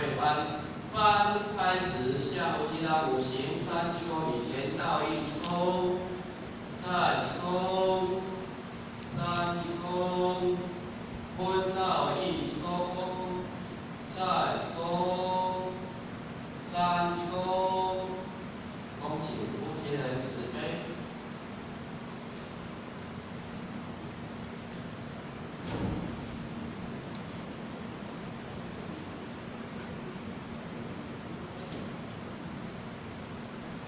会班。班开始，下午记到5行3鞠躬，以前到1鞠躬，再鞠躬，3鞠躬，坤到1鞠躬，再鞠躬，3鞠躬，恭请负责人慈悲。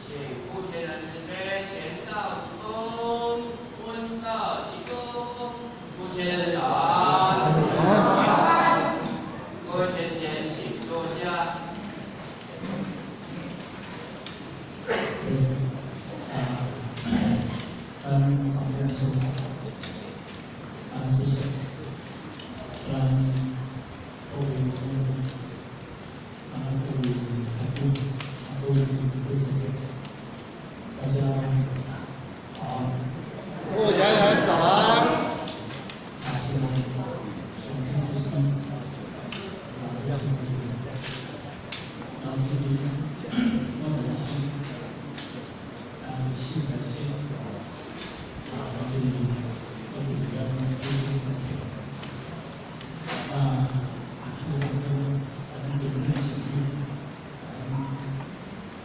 请负责人慈悲，前到鞠躬，坤到鞠躬。负责人早安。各位先贤，请坐下。谢谢。各位各位财主，各位大家早安。各位家人早安。现在首先就是这样然后这里我们先信的先这里我们比较是我们的内心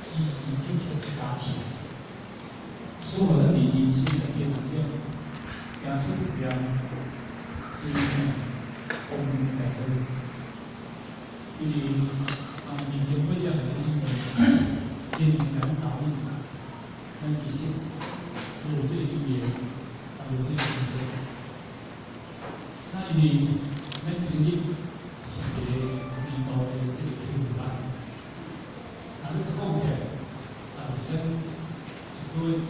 时时刻刻加强，所有的理性的变量，两次指标是我们两个，因为以前会讲的天然导引，那其实有这个语言，有这个语言，那因为那肯定是一个领导的这个口班，那这个后面跟各位处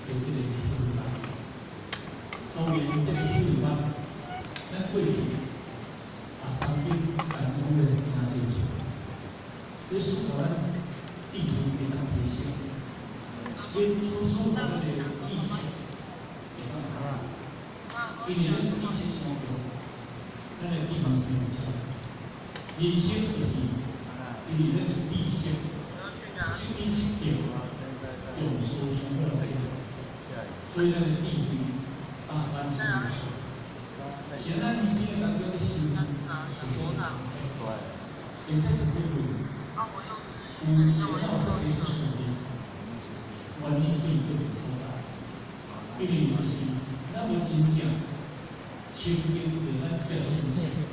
的这个口班，当然这个口班，咱过去曾经中的真清楚，这是我们地图给咱提醒，因出生我们的意识，因为咱意识上头，咱的地方是不错，人生就是因为咱的意识，心意识定，用思想来做，所以咱的地图大三是不错。 现在你今天当中的修，也这是对的。现在我自己不属于，我理解这个所在，因为就是咱无真正亲近着咱这个信息，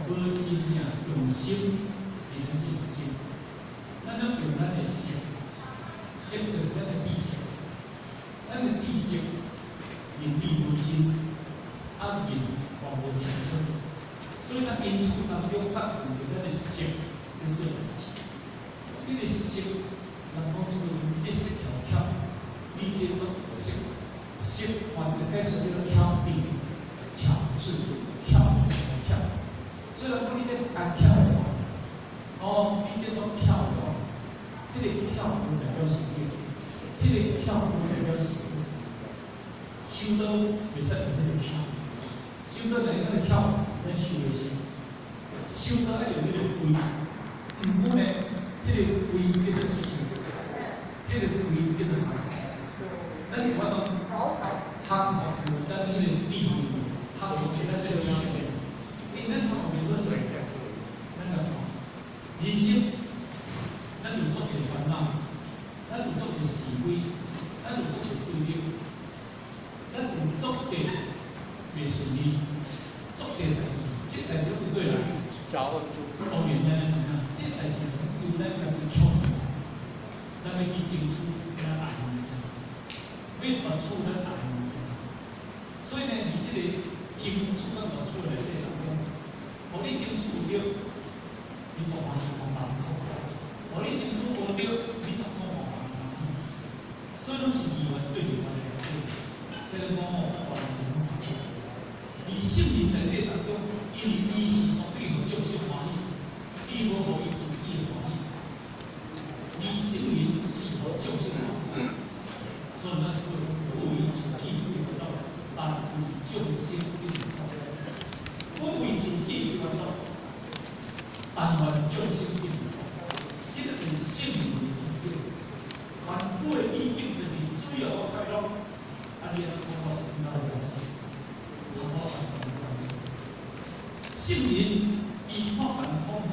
无真正用心来咱这个心，咱要用咱的心，心就是咱的知识，咱的知识，人地无精。 人话无清楚，所以咱因厝当中发挥着咱的心来做代志。这个心，人讲出这识条巧，你这做是识，识或者解释叫做巧定、巧智、巧明、巧。虽然讲你这做干巧的话，你这做巧的话，这个巧不代表是对，这个巧不代表是对。修道袂使用这个巧。 修道来，咱的巧，咱修的心；修道要用那个慧，唔过呢，那个慧叫做修，那个慧叫做行。咱有法度行法，咱那个地位，行法是咱这个知识的。因为咱行法没好势，咱个人生，咱有足侪烦恼，咱有足侪是非，咱有足侪对立，咱有足侪。 袂顺利，做这代志，这代志不对啦。当然咱知影，这代志由咱家己巧出来，咱要去争取咱爱的物件，要夺取咱爱的物件。所以呢，伫这个争取咱夺取的内底当中，互你争取有着，你做嘛是空难苦；互你争取无着，你做空无难苦。所以拢是意愿对意愿的了解，这个我完全不同意。 伊信任内底当中，因为伊是绝对有众生欢喜，伊无互伊自己的欢喜。伊信任是互众生欢喜，所以咱是不为自己为烦恼，但为众生为烦恼。不为自己为烦恼，但愿众生定，这个就是圣人的意境。凡古的意境就是主要的快乐，你通过什么来解？通过圣人伊看凡痛苦，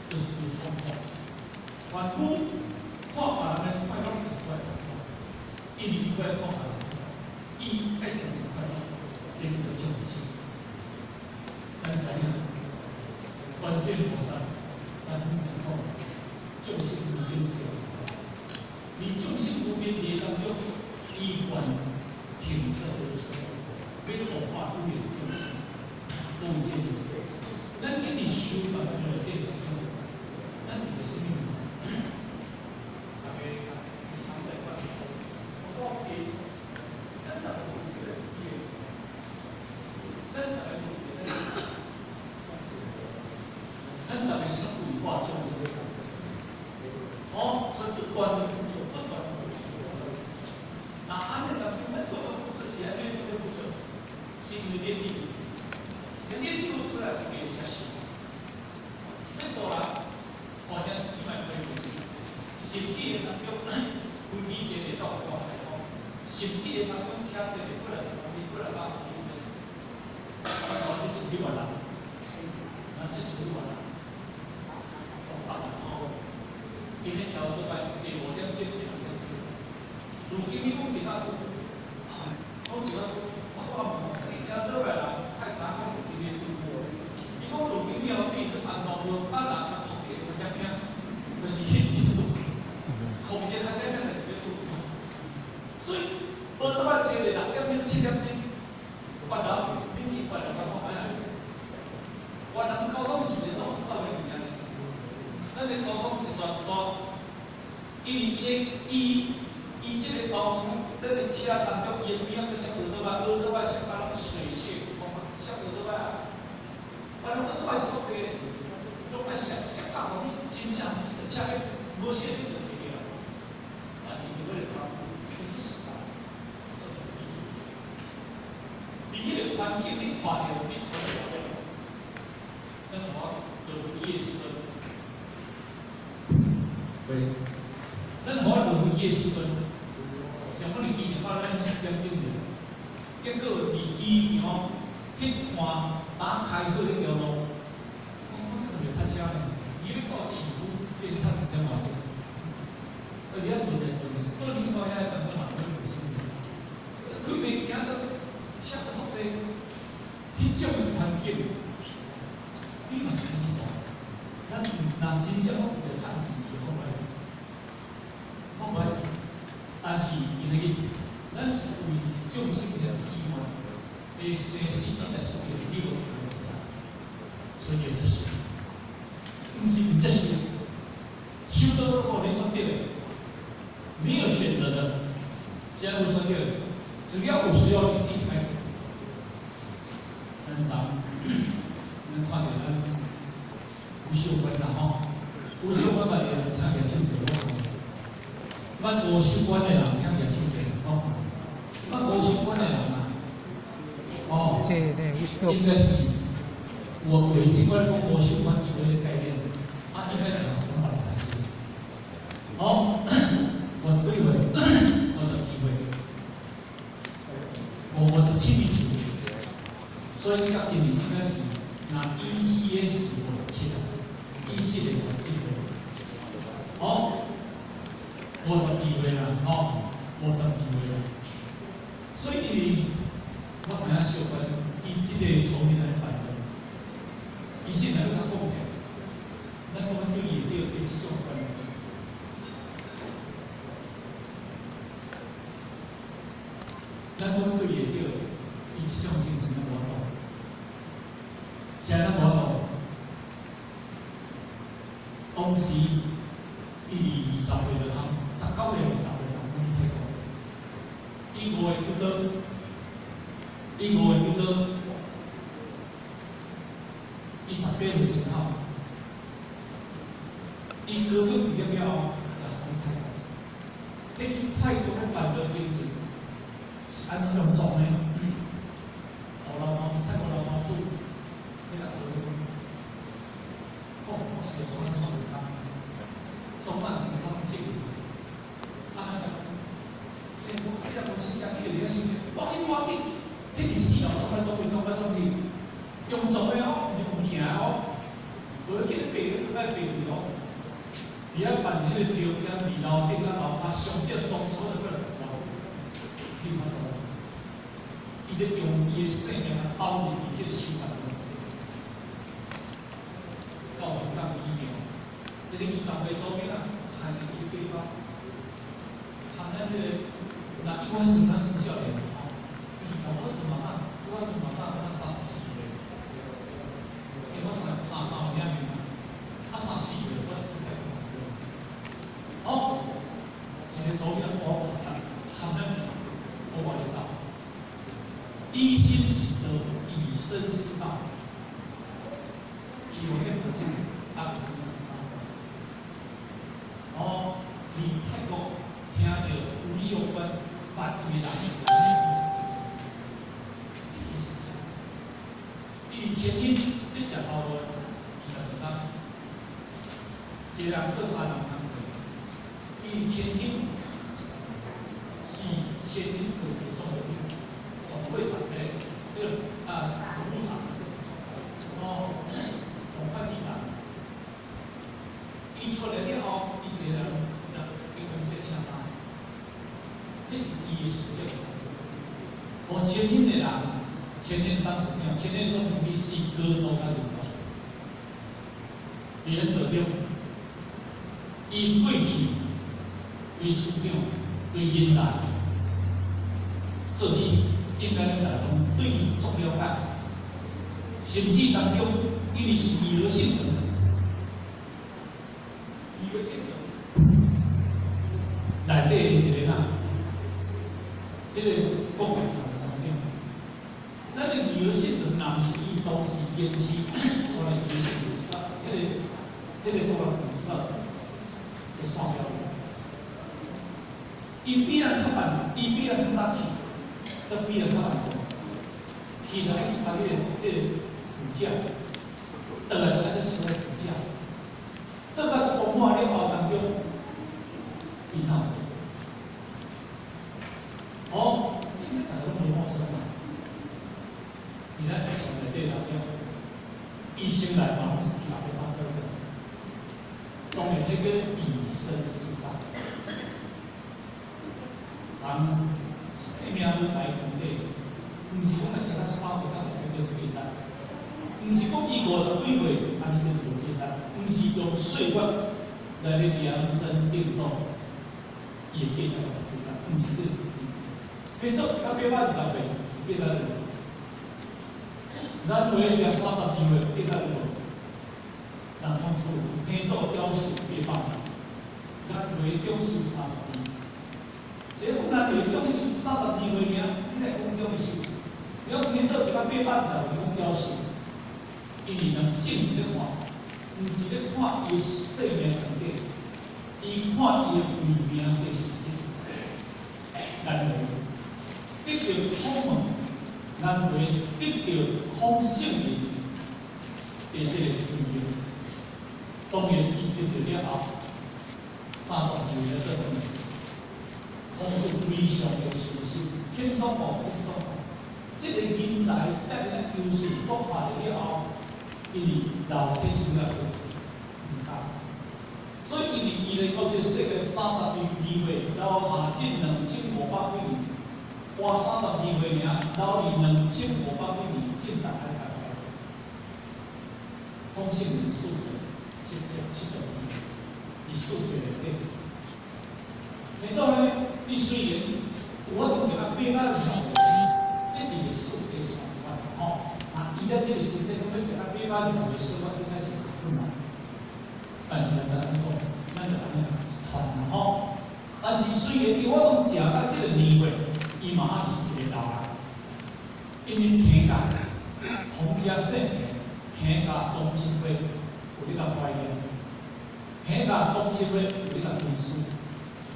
就是痛苦；凡古看凡的快乐，就是快乐。因为伊快看凡，伊一定会快乐，这个叫众生。咱知影，观世菩萨咱分享讲，众生无边誓，而众生无边界当中，依愿停舍而出，要度化有缘众生，无这个。咱今日修法的内底当中，咱为着什么？大家想在观念，我给咱大家有一个意见，咱大家有一个。咱大家是规划种这个，所以不断的付出，不断的付出。那安尼咱不断的付出，是安尼的付出，是因为年底，年底付出来是给实施。那当然，好像伊卖可以付出，甚至当中规矩节的到我来讲，甚至当中听这个过来过来讲，我这处理完了，这处理完了。今天条都摆是5点钟是2点钟。如今你讲一下讲一下，我条都摆啦，太早讲今天就过。你讲如今以后对是安装无人靠边较啥听，就是现实路，靠边较啥听就是要做。所以无得话坐咧6点钟、7点钟，别人你去别人讲哎，别人交通时间都很早的物件。咱的交通一段，因为伊这个交通，咱的车当中沿边个小耳朵摆，耳朵摆上把那个水线，小耳朵摆啊，把那耳朵摆是做这个，拢摆塞到互你真正车无小心就袂了。伊为了讲，你是啥？你这个环境你看着，你看得了。咱我落飞机的时阵。咱好落飞机的时阵，上尾日机场到咱7点钟了，结果离机场迄段打开好迄条路，我可能较车呢，伊要到市区，要较2点外钟，而且顿到另外遐当中嘛，要袂省钱，佢袂行到车足济，迄种的环境，你嘛是看到，咱若真正我为了趁钱。但是因为咱是为众生的机缘，的生死在所有你无听上，所以这是，不是不接受，修道如果你选择没有选择的，既然有选择，只要有需要你离开，咱咱看到咱有修观啦吼，有修观的人请个手者。咱无修观的人，请个手者，咱无修观的人啊，应该是我有习惯讲无修观一个概念，应该讲是很好的来说。我是几岁？我是几岁？我是7年级，所以你讲今年应该是那11是57啊，14年我是几岁？52岁啦，52岁啦。所以我知影小观，伊即个从面来办的，伊现在都较公平，咱讲对伊对伊即种观念，咱讲对伊对伊即种精神咱无懂，现在咱无懂，当时伊20岁就通。19岁、20岁，我去泰国。伊5个求道，伊18岁真好。伊高中毕业了后，去泰国。你去泰国的办的精神是安怎样做呢？泰国老板说，你来我做可能做袂到，总慢唔通进。啊，我看下我心想，你有意思，我去，迄日死哦，总去，用做的哦，唔是用行哦，无要去背，唔该背去哦。而家办迄个条件，二楼顶啊楼下上少装修的过来做，你看到？伊咧用伊的生命啊包入伊迄个手法。到香港医疗，这个20岁左右啊，含伊800，含咱这个，那伊我迄阵咱算少年吼，20我阵嘛当，我阵嘛当咱34岁，因为我33年命啊，34岁我不太可能。哦，一个左右我读咱含咱我话你走，一心喜得，以身试道。有些不进，大不进。哦，你泰国听到吴秀芬把伊的人，这是事实。伊前天你食到无？20分，一个人做3人工课。伊前天是前天会总会长的这个总务长。哦。会计长，伊出来了后，伊一个人，伊公司在请啥？迄是伊的事业。我前天的人，前天当时讲，前天总经理是高度甲如何？别人得了，伊过去为处长、为人才做起，应该咧大家对伊足了解，甚至当中。因为是以讹性的，内底的一个人，迄个国会常长，咱个以讹性的人，伊当时坚持出来以讹迄个国会同志的刷标，伊比咱较慢，伊比咱较早去，都比咱较慢，去来把迄个副将。倒来就按照行为评价，这个是公话了后当中，伊闹。哦，今天大家都没陌生嘛。你看在上面对老掉，伊先来嘛，是比较被发生的。当然那个以身试道，咱生命不在土地，唔是讲咱一个出发回到那个对待。唔是讲伊50几岁安尼就有简单，唔是用岁月来量身定做，伊会简单简单，唔是这个。变做到820岁，变到了，咱回去32岁变到了，人讲是变做雕塑800，咱回雕塑32。所以讲咱回雕塑32岁尔，你来讲雕塑，你要变做一个820岁讲雕塑。因为人性咧看，毋是咧看伊生命问题，伊看伊慧命的事情。然后得到空门，然后得到空性命的这个慧命。当然，伊得到了后，30岁的这种空是非常的舒适，轻松哦，轻松哦。这个人才，这个优势，我看了后。因为老天需要唔大，所以因为伊来到这个世界32岁，老下进2500几年，活32岁尔，老离2500几年，进大海大海，空性人数70年，伊数学的变。你做呢？你虽然有法度一个800岁，这是历史的传统吼。伊在这个时代，我们讲820岁生活应该是困难，但是咱安尼讲，咱就安尼传啦吼。但是虽然伊我拢食到这个年月，伊嘛还是一个老人，因为天家皇家圣贤，天家宗亲会有这个怀念，天家宗亲会有这个历史，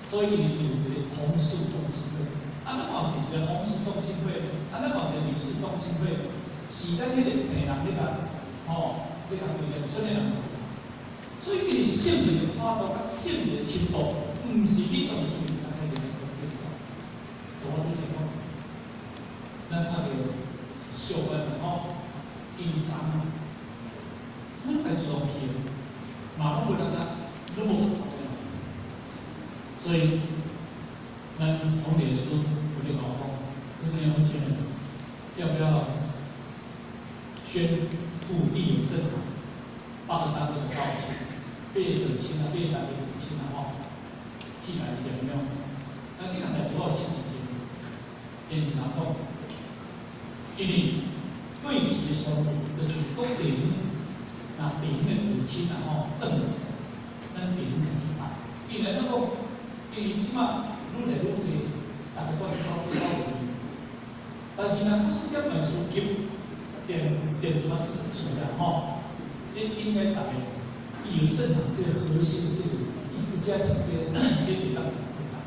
所以伊有一个皇室宗亲会。啊，咱嘛是一个皇室宗亲会，啊，咱嘛一个历史宗亲会。是咱迄个生人咧甲，吼，咧甲规个村的人，这个性命的跨度、甲性命的深度，毋是你当初大家认为所建造。我之前讲，咱看到小班吼，第一章啊，怎么开始拢去？马拢无人啊，拢无好的。所以，咱洪烈师有咧讲，有这样钱人，要不要宣布立有圣堂，把个单位的高级，别等钱啊，别单位等钱啊吼，替来两样。那这个代表我亲自经历，跟人讲，因为过去的宣布就是国定。那地方的父亲啊吼，转来，咱地方去办。因为咱讲，因为即马愈来愈侪，大家都是走出来的。但是呢，这点文书级电传时期啊吼，这应该大家伊有圣堂这个核心的这个艺术家庭这地方很大。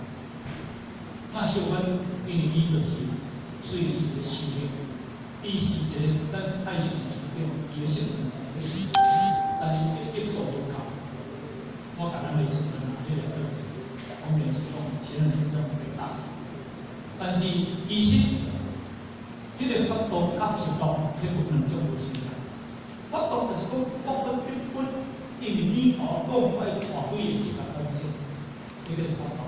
那小阮因为伊就是虽然是个修炼，伊是一个咱爱上主张伊个圣堂。但是这个接受不高，我感觉类似的那个方面是用前人是这样回答，但是其实这个发动甲主动，这不能种无形象。发动就是讲我本因为你甲我讲爱传几个去甲讲清，这个发动。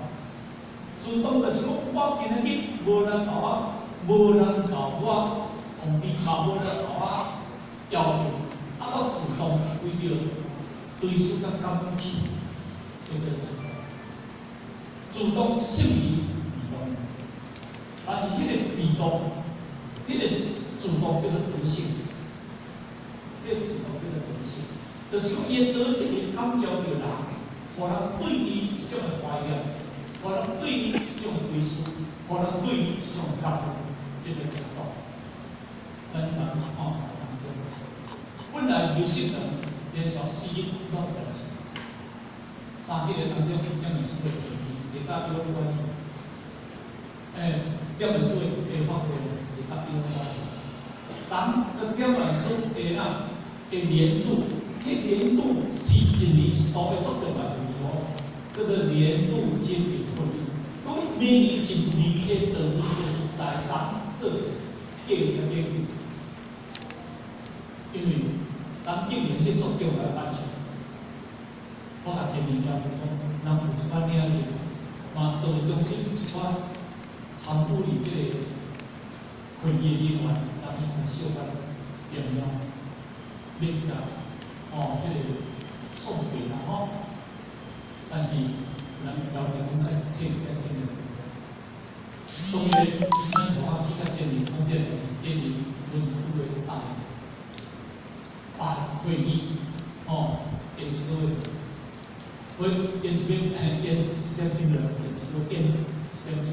主动就是讲我今日无人甲我通知，嘛无人甲我要求。我主动为了对事甲感起，这个主动胜于被动，但是迄个被动，迄个主动叫做德性，迄个主动叫做德性，就是讲伊德性会感召着人，互人对伊一种的怀念，互人对伊一种归属，互人对伊一种感恩，这个主动，咱怎看？本来有性能连续4日拢有代志，3日当中点文书的提议，一甲表有关系。点文书的发挥，一甲表有关系。咱个点文书的年度，迄年度是一年一度的作用来的哦，叫做年度经理会议。讲明年一年的长义就是在咱做建议的研究。因为咱今年去做调来办出，我甲前年了讲，咱有一款领域，嘛道中心一寡参与伫这个会议人员，咱伊互小可验用，要去甲这个送给啦吼。但是咱要求讲爱退时间经理，当然咱无法去甲前年讲这个前年论坛会大。会议，编一个月，编一边编1点钟了，编一个编1点钟。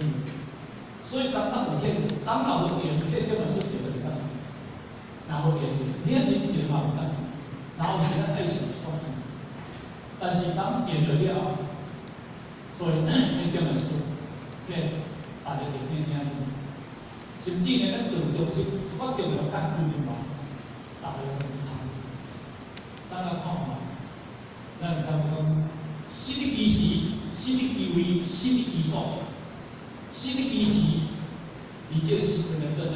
所以咱有骗，咱若无编，骗点么事情就袂当。若无编者，你一年一个嘛袂当。然后是咱爱上一寡钱，但是咱编了了，所以那点么事，骗大家就骗听。甚至呢，咱道中心一寡重要干部人员，大家都去参与。咱来看嘛，咱讲私立医师、私立医卫、私立医所、私立医师，你这10人的人，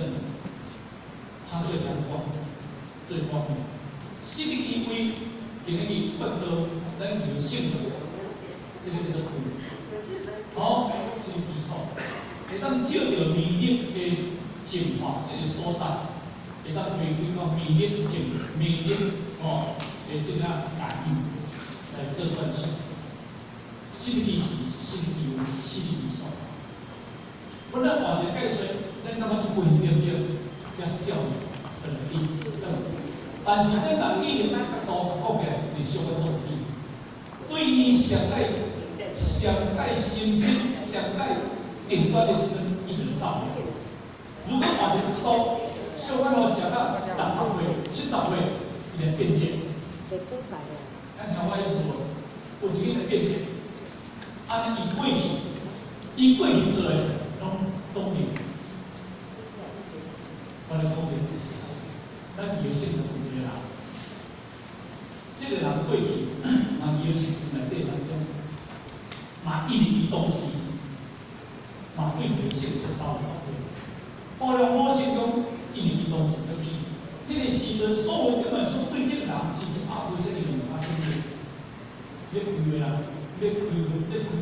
他最阳光、最光明。私立医卫，今日伊发到咱有性的，这个叫做规。私立医所，会当照着免疫的情况这个所在，会当回归到免疫这个感应来做断手，私立医师、私立医卫、私立医所。本来换一个解说，咱感觉就不一样，这效率很低，但是咱人医疗角度讲起来，是相当重要。对于上界心身、上界顶端的时阵，伊就走。如果换一个角度，小可好食到60岁、70岁，伊就变节。咱像我意思无，有一个人变节，安尼伊过去做的拢总年。我来讲一个事实，咱有性的有一个人，这个人过去，人有性。印尼东西，嘛对人性就造成这个。后来我心中印尼东西就去，迄个时阵所有根本所对这个人是100%的200%的，要开的人，要开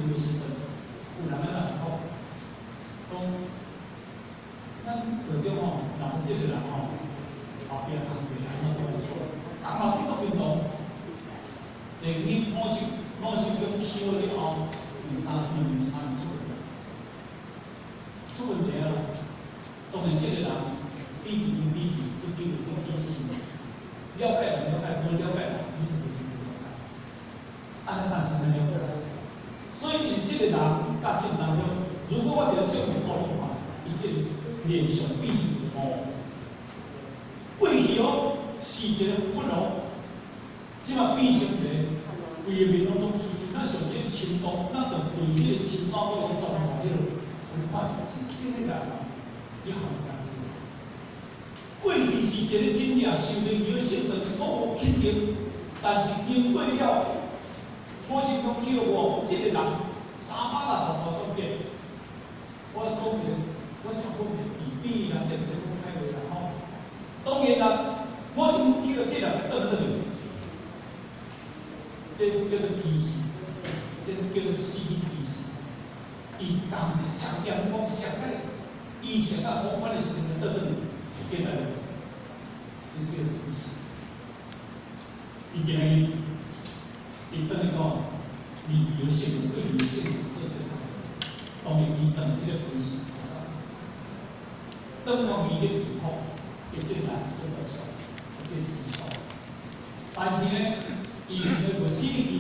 的时阵，有人在那讲，咱各种吼，人这个人吼，后边行过来，都会做，人嘛去做运动，你我是讲起了后，2、3年出问题了。当然，这个人比一比2，不比5不比4，了解无了解，无了解你就袂了解。安尼但是能了解，所以你这个人甲这当中，如果我一个政府好的话，伊这联想必须是好。过去哦是一个不容，即嘛变成一个规个面拢总出去，咱上这青东，咱就对迄个青山路种种迄个规划，这个人。你好，但是过去是一个真正受到摇性的所有肯定，但是因为了我心中去了我这个人360度转变，我讲一个，我想讲比啦，这个讲开话啦吼。当然啦，我想叫做这人转转，这叫做歧视，这叫做失去歧视。伊讲强调讲上海。以前啊，我的是那个变来，这叫歧视。伊今日，伊等于讲，你有性对有性这个当然伊等这个关系发生。等到美的之后，一进来就到手，就变成手。但是呢，伊那个失去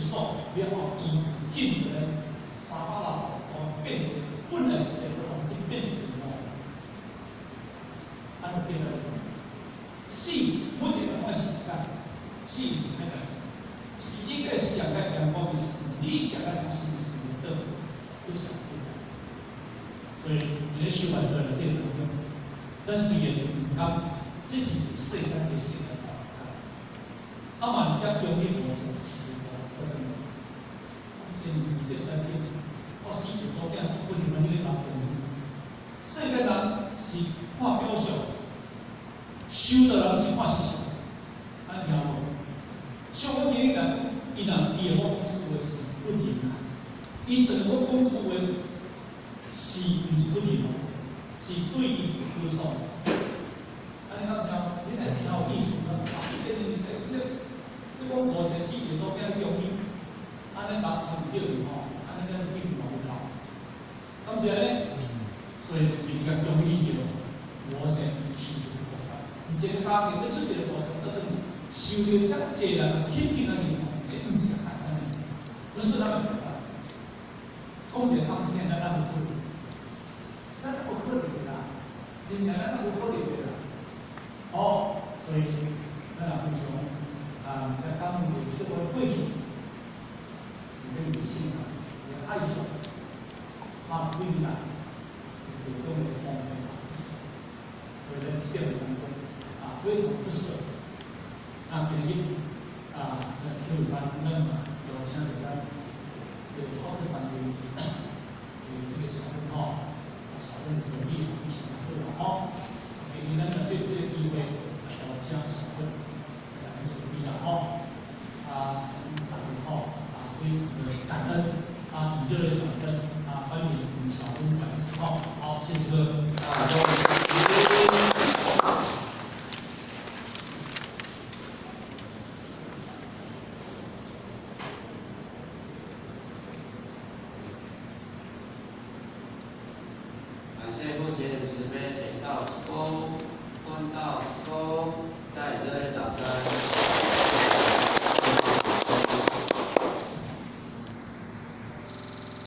手，然后伊进来360度变成本来是这个。变成什么？安尼变来，死，每一个人死干，死是歹代志，是应该上个阳光的时阵，你上个死的时阵，你上所以你咧修完个人电脑用，咱虽然唔甘，这是世间的性格啊嘛，像中医博士，其实博士不能，所以你这个电，我死就做点做不了，你咧搞中医。世间人是看表象，修的人是看实相，安听无？像我今日人，伊若对我讲出话是不认啊，伊对我讲出话是毋是不认哦？是对伊是有所。安尼咱听，你来听有意思啦。这你讲无生死的所变容易，安尼达参唔对吼，安尼咱比较无效。咁是咧。所以比较容易有魔神起作菩萨，而这个家庭要出这个菩萨，等等修炼这么济人，肯定能赢，这不是简单的，不是那么简单。讲起他们天然那么可怜，那不可怜啦，真正那不可怜的啦。哦，所以咱也会说啊，像他们有社会贵族，有的女性啊，也爱说30几年。有这么荒谬，为了这点员工啊，非常不舍。那别人啊，那有班那么有像人家有好的班队，有这个小分号，小分努力一起来做好。给你们对这个机会，要将小分很努力的好啊，打电话啊，非常的感恩啊，以热烈掌声啊，欢迎小分讲师号。好，谢谢各位。感谢目前慈悲剪刀之光。